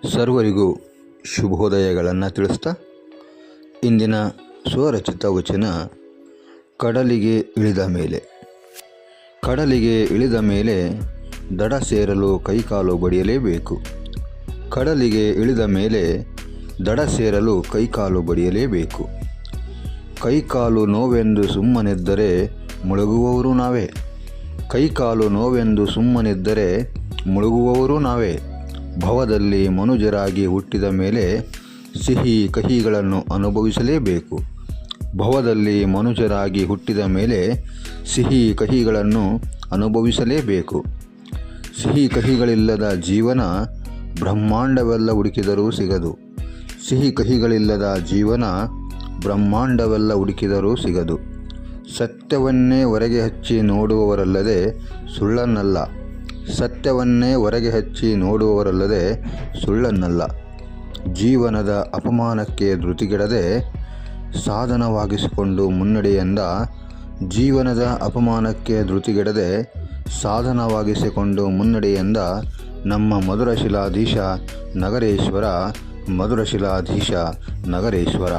ಸರ್ವರಿಗೂ ಶುಭೋದಯಗಳನ್ನು ತಿಳಿಸ್ತಾ ಇಂದಿನ ಸ್ವರಚಿತ ವಚನ ಕಡಲಿಗೆ ಇಳಿದ ಮೇಲೆ. ಕಡಲಿಗೆ ಇಳಿದ ಮೇಲೆ ದಡ ಸೇರಲು ಕೈಕಾಲು ಬಡಿಯಲೇಬೇಕು. ಕಡಲಿಗೆ ಇಳಿದ ಮೇಲೆ ದಡ ಸೇರಲು ಕೈಕಾಲು ಬಡಿಯಲೇಬೇಕು. ಕೈಕಾಲು ನೋವೆಂದು ಸುಮ್ಮನಿದ್ದರೆ ಮುಳುಗುವವರು ನಾವೇ. ಕೈಕಾಲು ನೋವೆಂದು ಸುಮ್ಮನಿದ್ದರೆ ಮುಳುಗುವವರು ನಾವೇ. ಭವದಲ್ಲಿ ಮನುಜರಾಗಿ ಹುಟ್ಟಿದ ಮೇಲೆ ಸಿಹಿ ಕಹಿಗಳನ್ನು ಅನುಭವಿಸಲೇಬೇಕು. ಭವದಲ್ಲಿ ಮನುಜರಾಗಿ ಹುಟ್ಟಿದ ಮೇಲೆ ಸಿಹಿ ಕಹಿಗಳನ್ನು ಅನುಭವಿಸಲೇಬೇಕು. ಸಿಹಿ ಕಹಿಗಳಿಲ್ಲದ ಜೀವನ ಬ್ರಹ್ಮಾಂಡವೆಲ್ಲ ಹುಡುಕಿದರೂ ಸಿಗದು. ಸಿಹಿ ಕಹಿಗಳಿಲ್ಲದ ಜೀವನ ಬ್ರಹ್ಮಾಂಡವೆಲ್ಲ ಹುಡುಕಿದರೂ ಸಿಗದು. ಸತ್ಯವನ್ನೇ ಹೊರಗೆ ಹಚ್ಚಿ ನೋಡುವವರಲ್ಲದೆ ಸುಳ್ಳನ್ನಲ್ಲ. ಸತ್ಯವನ್ನೇ ಹೊರಗೆ ಹಚ್ಚಿ ನೋಡುವವರಲ್ಲದೆ ಸುಳ್ಳನ್ನಲ್ಲ. ಜೀವನದ ಅಪಮಾನಕ್ಕೆ ಧೃತಿಗೆಡದೆ ಸಾಧನವಾಗಿಸಿಕೊಂಡು ಮುನ್ನಡೆಯೆಂದ. ಜೀವನದ ಅಪಮಾನಕ್ಕೆ ಧೃತಿಗೆಡದೆ ಸಾಧನವಾಗಿಸಿಕೊಂಡು ಮುನ್ನಡೆಯೆಂದ ನಮ್ಮ ಮಧುರಶಿಲಾಧೀಶ ನಗರೇಶ್ವರ. ಮಧುರಶಿಲಾಧೀಶ ನಗರೇಶ್ವರ.